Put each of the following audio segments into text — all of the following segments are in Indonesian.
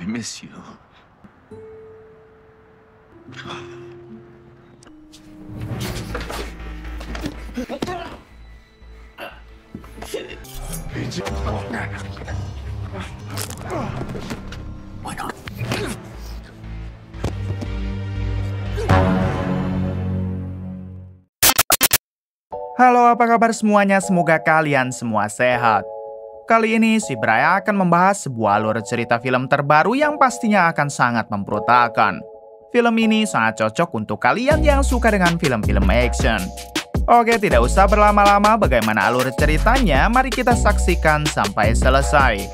I miss you. Why not? Halo, apa kabar semuanya? Semoga kalian semua sehat. Kali ini si Bray akan membahas sebuah alur cerita film terbaru yang pastinya akan sangat memberontakan. Film ini sangat cocok untuk kalian yang suka dengan film-film action. Oke, tidak usah berlama-lama, bagaimana alur ceritanya? Mari kita saksikan sampai selesai.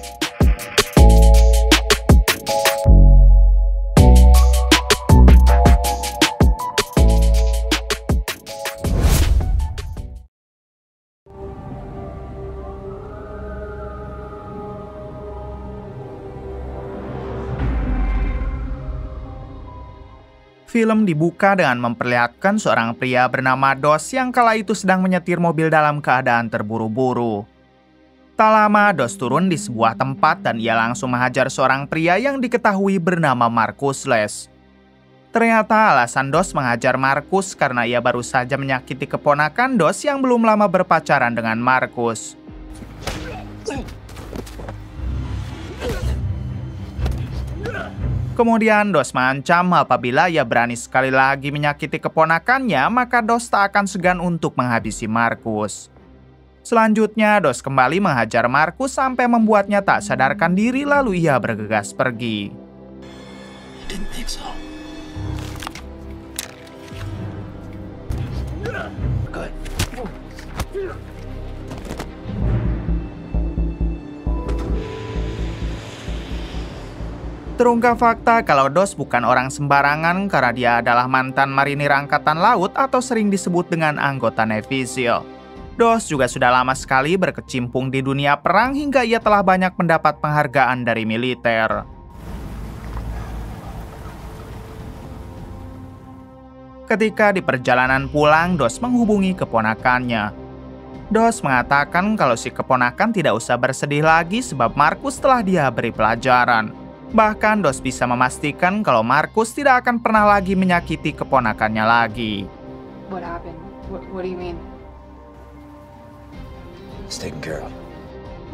Film dibuka dengan memperlihatkan seorang pria bernama Dos yang kala itu sedang menyetir mobil dalam keadaan terburu-buru. Tak lama, Dos turun di sebuah tempat dan ia langsung menghajar seorang pria yang diketahui bernama Marcus Les. Ternyata alasan Dos menghajar Marcus karena ia baru saja menyakiti keponakan Dos yang belum lama berpacaran dengan Marcus. Kemudian Dos mengancam apabila ia berani sekali lagi menyakiti keponakannya, maka Dos tak akan segan untuk menghabisi Marcus. Selanjutnya, Dos kembali menghajar Marcus sampai membuatnya tak sadarkan diri, lalu ia bergegas pergi. I didn't think so. Good. Terungkap fakta kalau Dos bukan orang sembarangan karena dia adalah mantan marinir angkatan laut atau sering disebut dengan anggota Navy SEAL. Dos juga sudah lama sekali berkecimpung di dunia perang hingga ia telah banyak mendapat penghargaan dari militer. Ketika di perjalanan pulang, Dos menghubungi keponakannya. Dos mengatakan kalau si keponakan tidak usah bersedih lagi sebab Marcus telah dia beri pelajaran. Bahkan Dos bisa memastikan kalau Marcus tidak akan pernah lagi menyakiti keponakannya lagi. What happened? What do you mean? It's taken care of.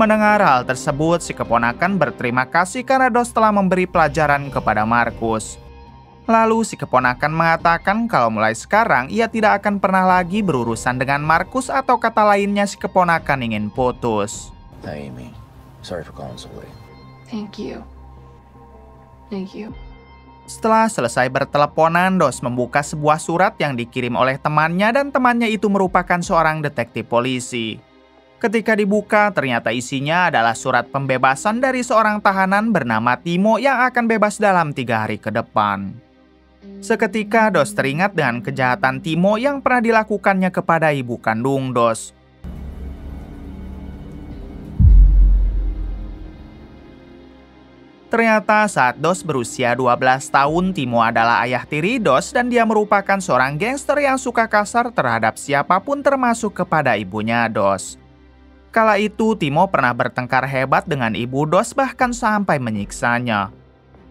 Mendengar hal tersebut, si keponakan berterima kasih karena Dos telah memberi pelajaran kepada Marcus. Lalu si keponakan mengatakan kalau mulai sekarang ia tidak akan pernah lagi berurusan dengan Marcus atau kata lainnya si keponakan ingin putus. Hi, Amy. Sorry for calling so late. Thank you. Thank you. Setelah selesai berteleponan, Dos membuka sebuah surat yang dikirim oleh temannya dan temannya itu merupakan seorang detektif polisi. Ketika dibuka, ternyata isinya adalah surat pembebasan dari seorang tahanan bernama Timo yang akan bebas dalam 3 hari ke depan. Seketika Dos teringat dengan kejahatan Timo yang pernah dilakukannya kepada ibu kandung Dos. Ternyata saat Dos berusia 12 tahun, Timo adalah ayah tiri Dos dan dia merupakan seorang gangster yang suka kasar terhadap siapapun termasuk kepada ibunya Dos. Kala itu Timo pernah bertengkar hebat dengan ibu Dos bahkan sampai menyiksanya.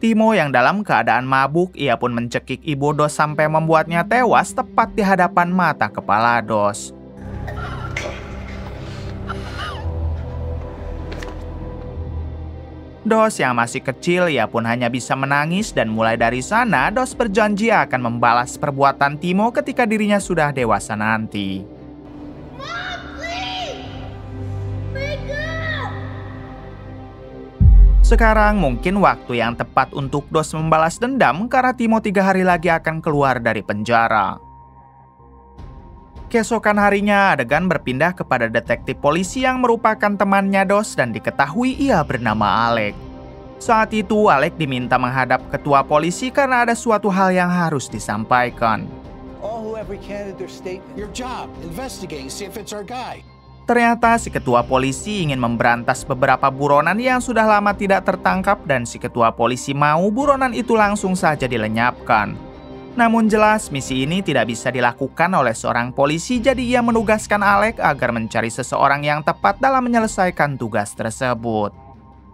Timo yang dalam keadaan mabuk, ia pun mencekik ibu Dos sampai membuatnya tewas tepat di hadapan mata kepala Dos. Dos yang masih kecil, ia pun hanya bisa menangis dan mulai dari sana Dos berjanji akan membalas perbuatan Timo ketika dirinya sudah dewasa nanti. Mom, please! Wake up! Sekarang mungkin waktu yang tepat untuk Dos membalas dendam karena Timo 3 hari lagi akan keluar dari penjara. Keesokan harinya, adegan berpindah kepada detektif polisi yang merupakan temannya Dos dan diketahui ia bernama Alec. Saat itu, Alec diminta menghadap ketua polisi karena ada suatu hal yang harus disampaikan. All who have recanted their statement. Your job, investigating, see if it's our guy. Ternyata si ketua polisi ingin memberantas beberapa buronan yang sudah lama tidak tertangkap dan si ketua polisi mau buronan itu langsung saja dilenyapkan. Namun jelas misi ini tidak bisa dilakukan oleh seorang polisi, jadi ia menugaskan Alec agar mencari seseorang yang tepat dalam menyelesaikan tugas tersebut.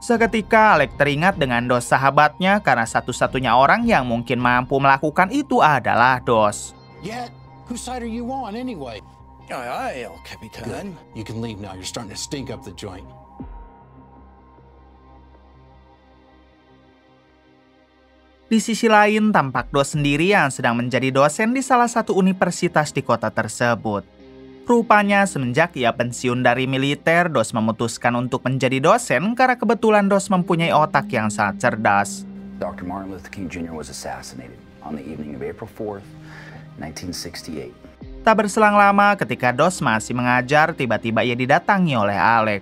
Seketika Alec teringat dengan Dos sahabatnya karena satu-satunya orang yang mungkin mampu melakukan itu adalah Dos. Yet, whose side are you on anyway? Aye, aye, El Capitan. You can leave now. You're starting to stink up the joint. Di sisi lain, tampak Dos sendiri yang sedang menjadi dosen di salah satu universitas di kota tersebut. Rupanya semenjak ia pensiun dari militer, Dos memutuskan untuk menjadi dosen karena kebetulan Dos mempunyai otak yang sangat cerdas. Dr. Martin Luther King Jr. was assassinated on the evening of April 4th, 1968. Tak berselang lama ketika Dos masih mengajar, tiba-tiba ia didatangi oleh Alec.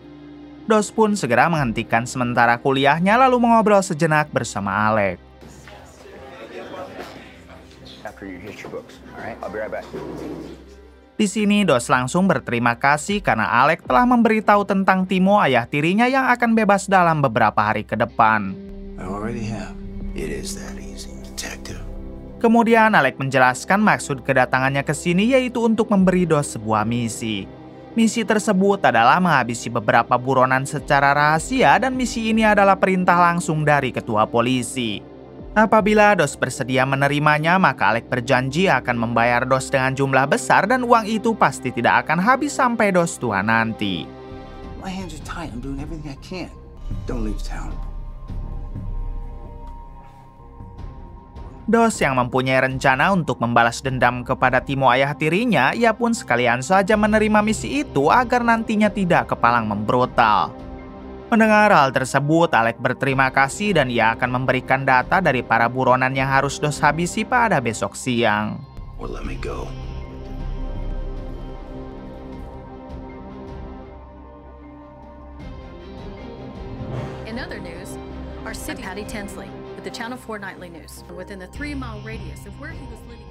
Dos pun segera menghentikan sementara kuliahnya lalu mengobrol sejenak bersama Alec. After your history books, all right? I'll be right back. Di sini Dos langsung berterima kasih karena Alec telah memberitahu tentang Timo, ayah tirinya yang akan bebas dalam beberapa hari ke depan. I already have. It is that easy, detective. Kemudian Alec menjelaskan maksud kedatangannya ke sini yaitu untuk memberi Dos sebuah misi. Misi tersebut adalah menghabisi beberapa buronan secara rahasia dan misi ini adalah perintah langsung dari ketua polisi. Apabila Dos bersedia menerimanya, maka Alec berjanji akan membayar Dos dengan jumlah besar dan uang itu pasti tidak akan habis sampai Dos tua nanti. My hands are tied. I'm doing everything I can. Don't leave town. Dos yang mempunyai rencana untuk membalas dendam kepada Timo ayah tirinya, ia pun sekalian saja menerima misi itu agar nantinya tidak kepalang membrutal. Mendengar hal tersebut, Alec berterima kasih dan ia akan memberikan data dari para buronan yang harus Dos habisi pada besok siang. Well, let me go. In other news, our city Patty Tinsley with the Channel 4 Nightly News within the 3-mile radius of where he was living.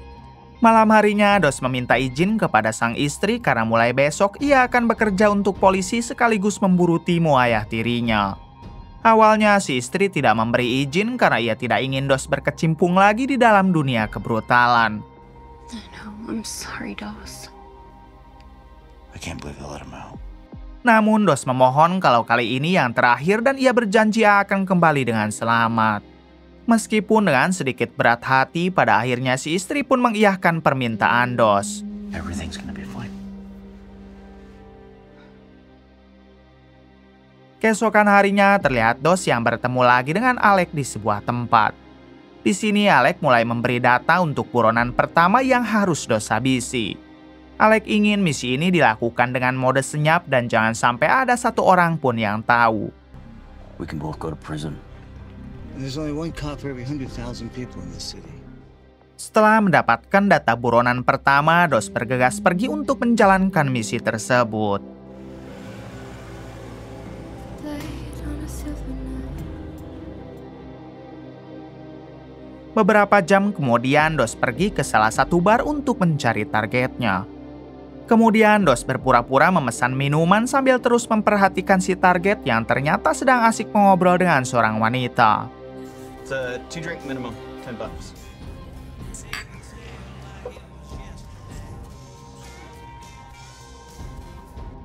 Malam harinya, Dos meminta izin kepada sang istri karena mulai besok ia akan bekerja untuk polisi sekaligus memburu Timo ayah tirinya. Awalnya si istri tidak memberi izin karena ia tidak ingin Dos berkecimpung lagi di dalam dunia kebrutalan. No, I'm sorry, Dos. I can't believe they let him out. Namun Dos memohon kalau kali ini yang terakhir dan ia berjanji akan kembali dengan selamat. Meskipun dengan sedikit berat hati, pada akhirnya si istri pun mengiyahkan permintaan Dos. Everything's gonna be fine. Keesokan harinya terlihat Dos yang bertemu lagi dengan Alec di sebuah tempat. Di sini Alec mulai memberi data untuk buronan pertama yang harus Dos habisi. Alec ingin misi ini dilakukan dengan mode senyap dan jangan sampai ada satu orang pun yang tahu. We can both go to prison. There's only one cop for every 100,000 people in this city. Setelah mendapatkan data buronan pertama, Dos bergegas pergi untuk menjalankan misi tersebut. Beberapa jam kemudian, Dos pergi ke salah satu bar untuk mencari targetnya. Kemudian Dos berpura-pura memesan minuman sambil terus memperhatikan si target yang ternyata sedang asik mengobrol dengan seorang wanita. It's a 2-drink minimum, $10.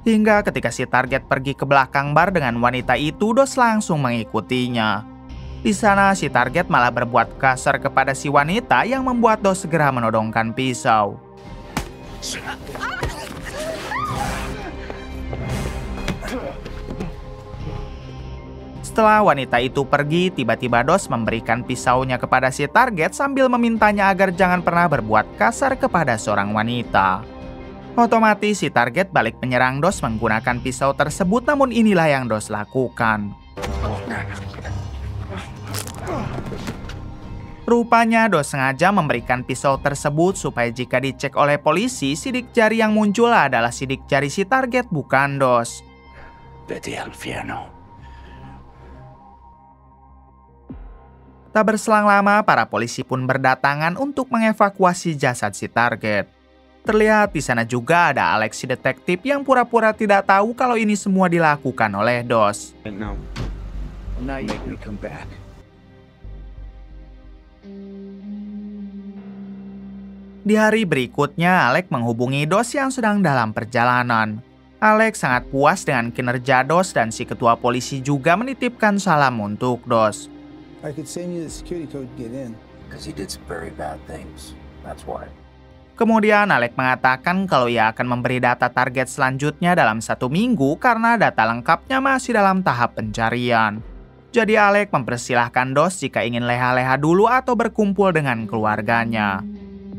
Hingga ketika si target pergi ke belakang bar dengan wanita itu, Dos langsung mengikutinya. Di sana si target malah berbuat kasar kepada si wanita yang membuat Dos segera menodongkan pisau. Setelah wanita itu pergi, tiba-tiba Dos memberikan pisaunya kepada si target sambil memintanya agar jangan pernah berbuat kasar kepada seorang wanita. Otomatis si target balik menyerang Dos menggunakan pisau tersebut, namun inilah yang Dos lakukan. Rupanya Dos sengaja memberikan pisau tersebut supaya jika dicek oleh polisi, sidik jari yang muncul adalah sidik jari si target, bukan Dos. Vete al infierno. Tak berselang lama, para polisi pun berdatangan untuk mengevakuasi jasad si target. Terlihat di sana juga ada Alex si detektif yang pura-pura tidak tahu kalau ini semua dilakukan oleh Dos. No. Now you make me come back. Di hari berikutnya, Alec menghubungi Dos yang sedang dalam perjalanan. Alex sangat puas dengan kinerja Dos dan si ketua polisi juga menitipkan salam untuk Dos. I could send you the security code to get in. Because he did some very bad things. That's why. Kemudian Alex mengatakan kalau ia akan memberi data target selanjutnya dalam 1 minggu karena data lengkapnya masih dalam tahap pencarian. Jadi Alex mempersilahkan Dos jika ingin leha-leha dulu atau berkumpul dengan keluarganya.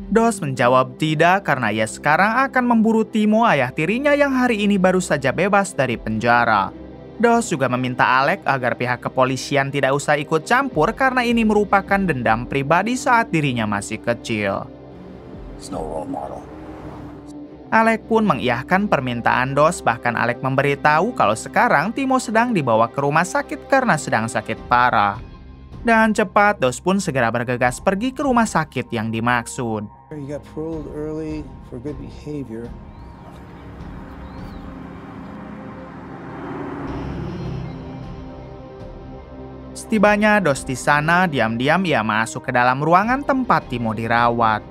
Dos menjawab tidak karena ia sekarang akan memburu Timo, ayah tirinya yang hari ini baru saja bebas dari penjara. Dos juga meminta Alex agar pihak kepolisian tidak usah ikut campur karena ini merupakan dendam pribadi saat dirinya masih kecil. It's no role model. Alex pun mengiyakan permintaan Dos, bahkan Alex memberitahu kalau sekarang Timo sedang dibawa ke rumah sakit karena sedang sakit parah. Dan cepat Dos pun segera bergegas pergi ke rumah sakit yang dimaksud. You got paroled early for good behavior. Setibanya Dos di sana, diam-diam ia masuk ke dalam ruangan tempat Timo dirawat.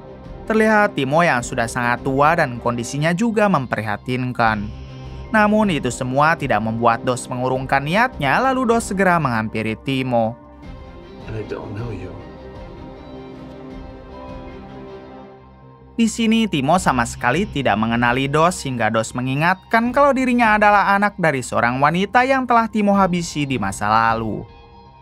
Terlihat Timo yang sudah sangat tua dan kondisinya juga memprihatinkan. Namun itu semua tidak membuat Dos mengurungkan niatnya, lalu Dos segera menghampiri Timo. And I don't know you. Di sini Timo sama sekali tidak mengenali Dos hingga Dos mengingatkan kalau dirinya adalah anak dari seorang wanita yang telah Timo habisi di masa lalu.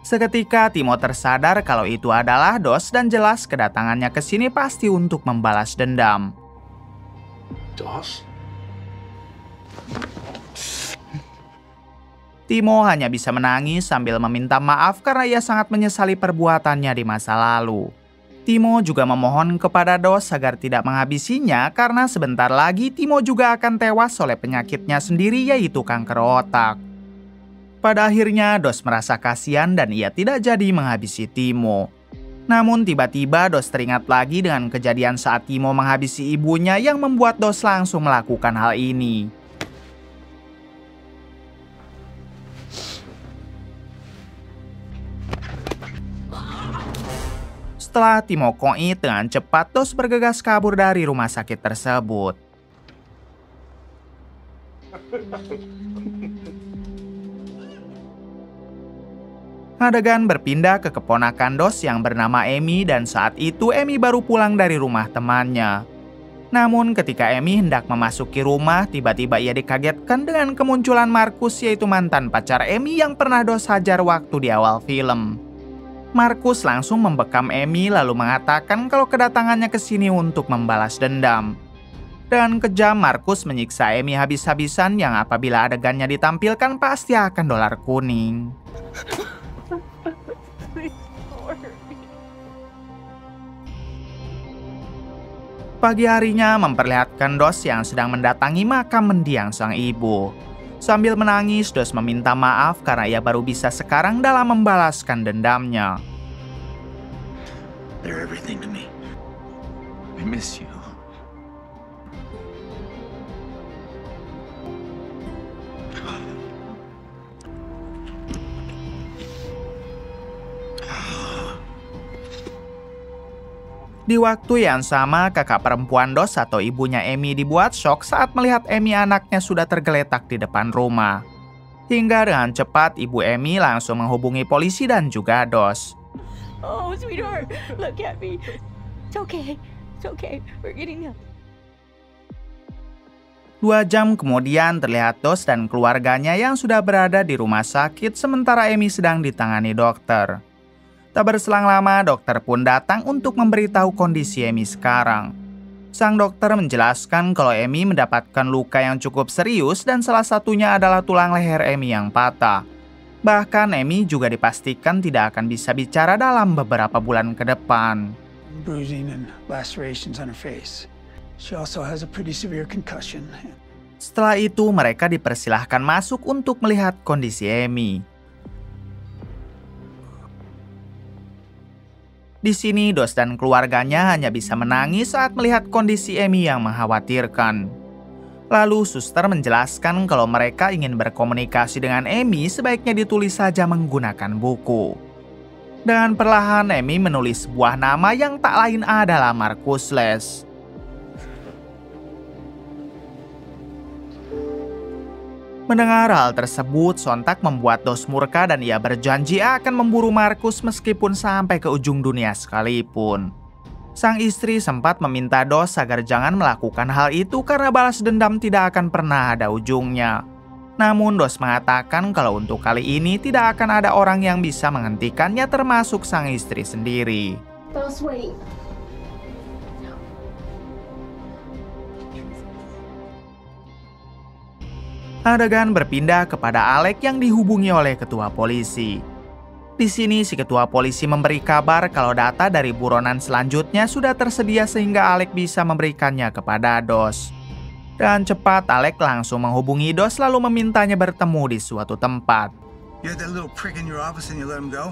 Seketika Timo tersadar kalau itu adalah Dos dan jelas kedatangannya ke sini pasti untuk membalas dendam. Dos? Timo hanya bisa menangis sambil meminta maaf karena ia sangat menyesali perbuatannya di masa lalu. Timo juga memohon kepada Dos agar tidak menghabisinya karena sebentar lagi Timo juga akan tewas oleh penyakitnya sendiri yaitu kanker otak. Pada akhirnya Dos merasa kasihan dan ia tidak jadi menghabisi Timo. Namun tiba-tiba Dos teringat lagi dengan kejadian saat Timo menghabisi ibunya yang membuat Dos langsung melakukan hal ini. Setelah Timo koit dengan cepat, Dos bergegas kabur dari rumah sakit tersebut. Adegan berpindah ke keponakan Dos yang bernama Amy dan saat itu Amy baru pulang dari rumah temannya. Namun ketika Amy hendak memasuki rumah, tiba-tiba ia dikagetkan dengan kemunculan Marcus yaitu mantan pacar Amy yang pernah Dos hajar waktu di awal film. Marcus langsung membekam Amy lalu mengatakan kalau kedatangannya ke sini untuk membalas dendam. Dan kejam Marcus menyiksa Amy habis-habisan yang apabila adegannya ditampilkan pasti akan dolar kuning. Pagi harinya memperlihatkan Dos yang sedang mendatangi makam mendiang sang ibu. Sambil menangis, Dos meminta maaf karena ia baru bisa sekarang dalam membalaskan dendamnya. They're everything to me. I miss you. Di waktu yang sama, kakak perempuan Dos atau ibunya Amy dibuat shock saat melihat Amy anaknya sudah tergeletak di depan rumah. Hingga dengan cepat ibu Amy langsung menghubungi polisi dan juga Dos. Oh, sweetheart, look at me. It's okay. It's okay. We're getting up. 2 jam kemudian terlihat Dos dan keluarganya yang sudah berada di rumah sakit sementara Amy sedang ditangani dokter. Tak berselang lama, dokter pun datang untuk memberitahu kondisi Amy sekarang. Sang dokter menjelaskan kalau Amy mendapatkan luka yang cukup serius dan salah satunya adalah tulang leher Amy yang patah. Bahkan Amy juga dipastikan tidak akan bisa bicara dalam beberapa bulan ke depan. Bruising and lacerations on her face. She also has a pretty severe concussion. Setelah itu mereka dipersilahkan masuk untuk melihat kondisi Amy. Di sini Dos dan keluarganya hanya bisa menangis saat melihat kondisi Amy yang mengkhawatirkan. Lalu suster menjelaskan kalau mereka ingin berkomunikasi dengan Amy sebaiknya ditulis saja menggunakan buku. Dengan perlahan Amy menulis sebuah nama yang tak lain adalah Marcus Les. Mendengar hal tersebut, sontak membuat Dos murka dan ia berjanji akan memburu Markus meskipun sampai ke ujung dunia sekalipun. Sang istri sempat meminta Dos agar jangan melakukan hal itu karena balas dendam tidak akan pernah ada ujungnya. Namun Dos mengatakan kalau untuk kali ini tidak akan ada orang yang bisa menghentikannya termasuk sang istri sendiri. Dos, wait. Adegan berpindah kepada Alec yang dihubungi oleh ketua polisi. Di sini si ketua polisi memberi kabar kalau data dari buronan selanjutnya sudah tersedia sehingga Alec bisa memberikannya kepada Dos. Dan cepat Alec langsung menghubungi Dos lalu memintanya bertemu di suatu tempat. You had that little prick in your office and you let him go?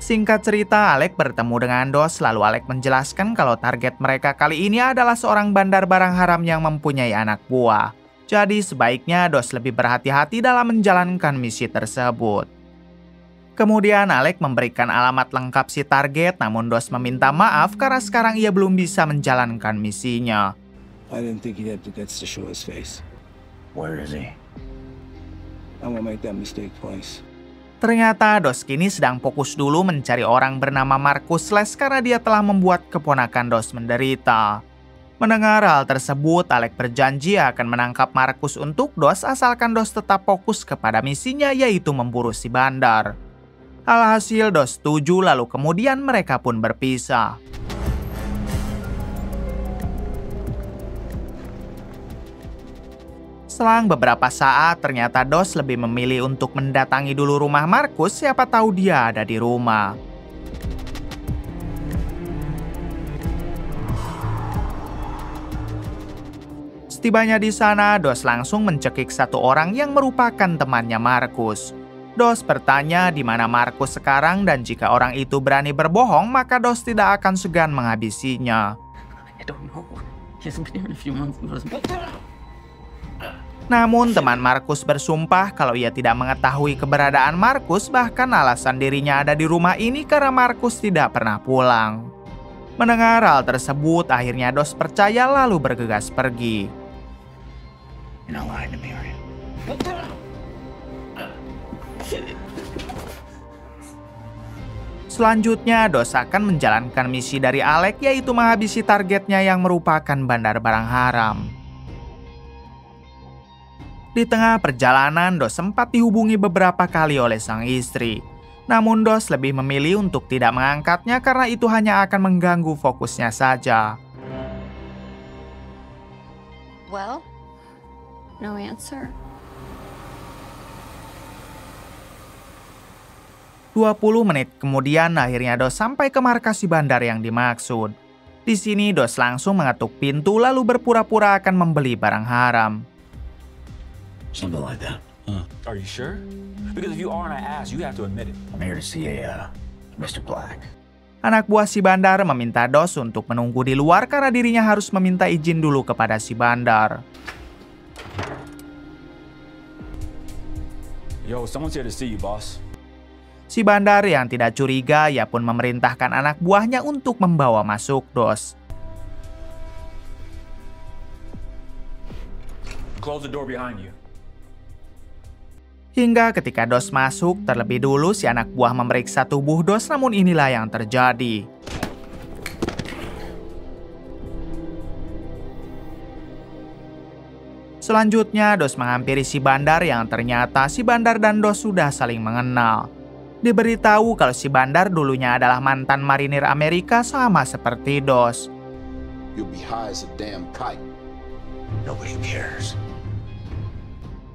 Singkat cerita, Alec bertemu dengan Dos, lalu Alec menjelaskan kalau target mereka kali ini adalah seorang bandar barang haram yang mempunyai anak buah. Jadi sebaiknya Dos lebih berhati-hati dalam menjalankan misi tersebut. Kemudian Alec memberikan alamat lengkap si target, namun Dos meminta maaf karena sekarang ia belum bisa menjalankan misinya. I didn't think he'd have the guts to show his face. Where is he? I won't make that mistake twice. Ternyata Dos kini sedang fokus dulu mencari orang bernama Markus Les karena dia telah membuat keponakan Dos menderita. Mendengar hal tersebut, Alec berjanji akan menangkap Markus untuk Dos asalkan Dos tetap fokus kepada misinya yaitu memburu si bandar. Alhasil Dos setuju lalu kemudian mereka pun berpisah. Selang beberapa saat, ternyata Dos lebih memilih untuk mendatangi dulu rumah Markus, siapa tahu dia ada di rumah. Setibanya di sana, Dos langsung mencekik satu orang yang merupakan temannya Markus. Dos bertanya di mana Markus sekarang dan jika orang itu berani berbohong, maka Dos tidak akan segan menghabisinya. I don't know. He hasn't been here in a few months. Namun teman Markus bersumpah kalau ia tidak mengetahui keberadaan Markus, bahkan alasan dirinya ada di rumah ini karena Markus tidak pernah pulang. Mendengar hal tersebut, akhirnya Dos percaya lalu bergegas pergi. You're not lying to me, are you? Selanjutnya, Dos akan menjalankan misi dari Alec yaitu menghabisi targetnya yang merupakan bandar barang haram. Di tengah perjalanan, Dos sempat dihubungi beberapa kali oleh sang istri. Namun Dos lebih memilih untuk tidak mengangkatnya karena itu hanya akan mengganggu fokusnya saja. Well, no answer. 20 menit kemudian akhirnya Dos sampai ke markas si bandar yang dimaksud. Di sini Dos langsung mengetuk pintu lalu berpura-pura akan membeli barang haram. Something like that. Are you sure? Because if you are and I ask, you have to admit it. I'm here to see Mr. Black. Anak buah si bandar meminta Dos untuk menunggu di luar karena dirinya harus meminta izin dulu kepada si bandar. Yo, someone's here to see you, boss. Si bandar yang tidak curiga, ia pun memerintahkan anak buahnya untuk membawa masuk Dos. Close the door behind you. Hingga ketika Dos masuk, terlebih dulu si anak buah memeriksa tubuh Dos, namun inilah yang terjadi. Selanjutnya, Dos menghampiri si bandar yang ternyata si bandar dan Dos sudah saling mengenal. Diberitahu kalau si bandar dulunya adalah mantan marinir Amerika sama seperti Dos. You'll be high as a damn kite. Nobody cares.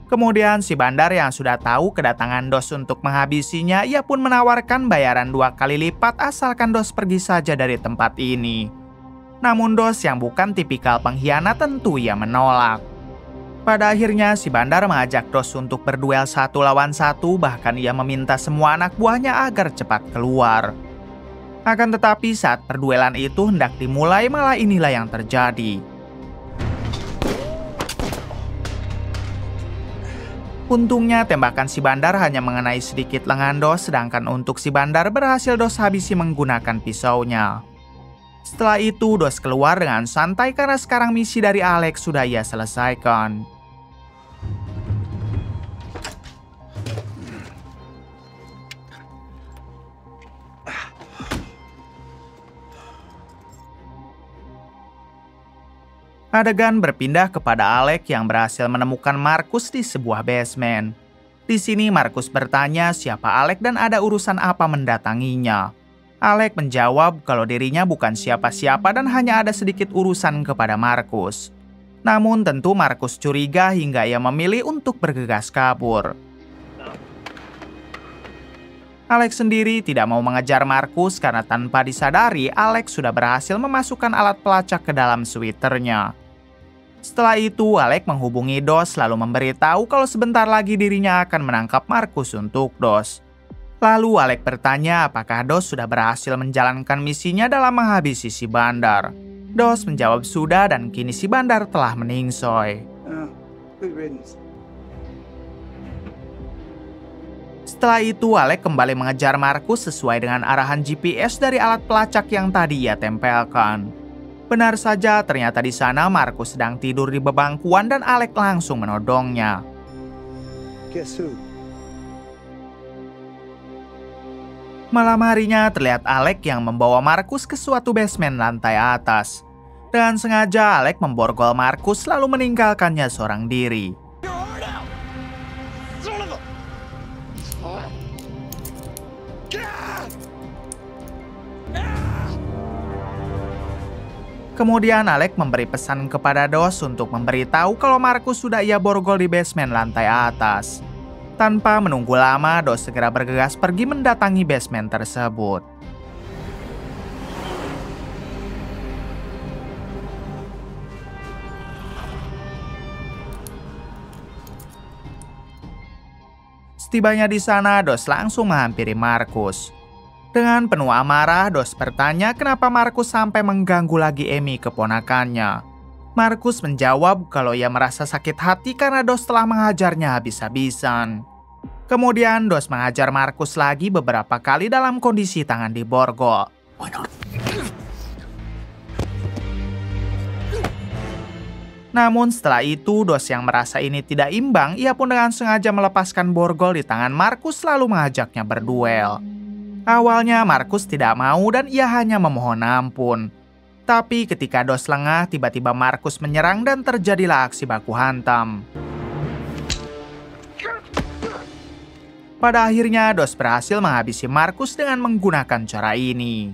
Kemudian si bandar yang sudah tahu kedatangan Dos untuk menghabisinya, ia pun menawarkan bayaran 2 kali lipat asalkan Dos pergi saja dari tempat ini. Namun Dos yang bukan tipikal pengkhianat tentu ia menolak. Pada akhirnya si bandar mengajak Dos untuk berduel 1 lawan 1, bahkan ia meminta semua anak buahnya agar cepat keluar. Akan tetapi saat perduelan itu hendak dimulai, malah inilah yang terjadi. Untungnya tembakan si bandar hanya mengenai sedikit lengan Dos, sedangkan untuk si bandar berhasil Dos habisi menggunakan pisaunya. Setelah itu, Dos keluar dengan santai karena sekarang misi dari Alex sudah ia selesaikan. Adegan berpindah kepada Alex yang berhasil menemukan Marcus di sebuah basement. Di sini Marcus bertanya siapa Alex dan ada urusan apa mendatanginya. Alex menjawab kalau dirinya bukan siapa-siapa dan hanya ada sedikit urusan kepada Marcus. Namun tentu Marcus curiga hingga ia memilih untuk bergegas kabur. Alex sendiri tidak mau mengejar Marcus karena tanpa disadari Alex sudah berhasil memasukkan alat pelacak ke dalam sweaternya. Setelah itu, Alex menghubungi Dos lalu memberitahu kalau sebentar lagi dirinya akan menangkap Marcus untuk Dos. Lalu Alex bertanya apakah Dos sudah berhasil menjalankan misinya dalam menghabisi si bandar. Dos menjawab sudah dan kini si bandar telah meningsoy. Setelah itu, Alex kembali mengejar Marcus sesuai dengan arahan GPS dari alat pelacak yang tadi ia tempelkan. Benar saja, ternyata di sana Marcus sedang tidur di bebangkuan dan Alex langsung menodongnya. Guess who? Malam harinya terlihat Alex yang membawa Marcus ke suatu basement lantai atas. Dengan sengaja Alex memborgol Marcus lalu meninggalkannya seorang diri. Kemudian Alex memberi pesan kepada Dos untuk memberitahu kalau Marcus sudah ia borgol di basement lantai atas. Tanpa menunggu lama, Dos segera bergegas pergi mendatangi basement tersebut. Setibanya di sana, Dos langsung menghampiri Marcus. Dengan penuh amarah, Dos bertanya kenapa Marcus sampai mengganggu lagi Amy keponakannya. Marcus menjawab kalau ia merasa sakit hati karena Dos telah menghajarnya habis-habisan. Kemudian Dos menghajar Marcus lagi beberapa kali dalam kondisi tangan diborgol. Namun setelah itu, Dos yang merasa ini tidak imbang, ia pun dengan sengaja melepaskan borgol di tangan Marcus lalu mengajaknya berduel. Awalnya Marcus tidak mau dan ia hanya memohon ampun. Tapi ketika Dos lengah, tiba-tiba Marcus menyerang dan terjadilah aksi baku hantam. Pada akhirnya Dos berhasil menghabisi Marcus dengan menggunakan cara ini.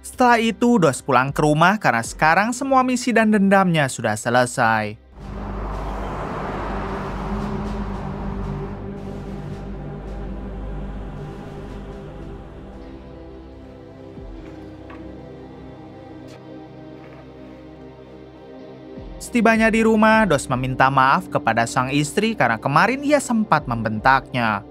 Setelah itu Dos pulang ke rumah karena sekarang semua misi dan dendamnya sudah selesai. Setibanya di rumah, Dos meminta maaf kepada sang istri karena kemarin ia sempat membentaknya.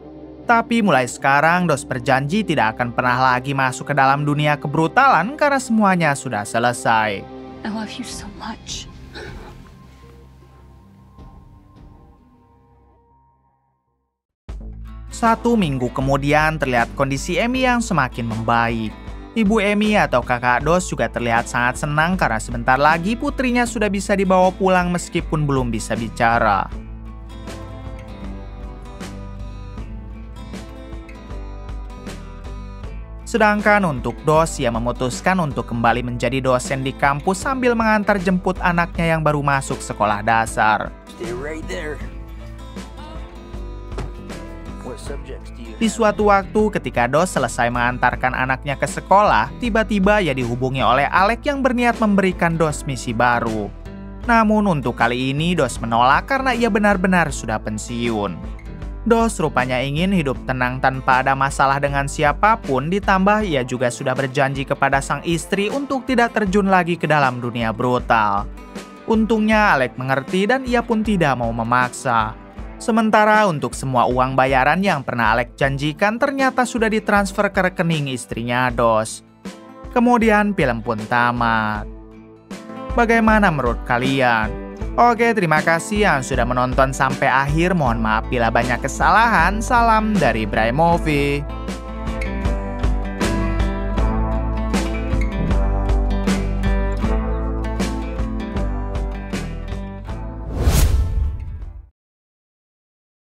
Tapi mulai sekarang, Dos berjanji tidak akan pernah lagi masuk ke dalam dunia kebrutalan karena semuanya sudah selesai. I love you so much. Satu minggu kemudian, terlihat kondisi Amy yang semakin membaik. Ibu Amy atau kakak Dos juga terlihat sangat senang karena sebentar lagi putrinya sudah bisa dibawa pulang meskipun belum bisa bicara. Sedangkan untuk Dos, ia memutuskan untuk kembali menjadi dosen di kampus sambil mengantar jemput anaknya yang baru masuk sekolah dasar. Stay right there. What subjects do you Di suatu waktu ketika Dos selesai mengantarkan anaknya ke sekolah, tiba-tiba ia dihubungi oleh Alex yang berniat memberikan Dos misi baru. Namun untuk kali ini Dos menolak karena ia benar-benar sudah pensiun. Dos rupanya ingin hidup tenang tanpa ada masalah dengan siapapun, ditambah ia juga sudah berjanji kepada sang istri untuk tidak terjun lagi ke dalam dunia brutal. Untungnya Alex mengerti dan ia pun tidak mau memaksa. Sementara untuk semua uang bayaran yang pernah Alex janjikan ternyata sudah ditransfer ke rekening istrinya Dos. Kemudian film pun tamat. Bagaimana menurut kalian? Oke, terima kasih yang sudah menonton sampai akhir. Mohon maaf bila banyak kesalahan. Salam dari Bray Movie.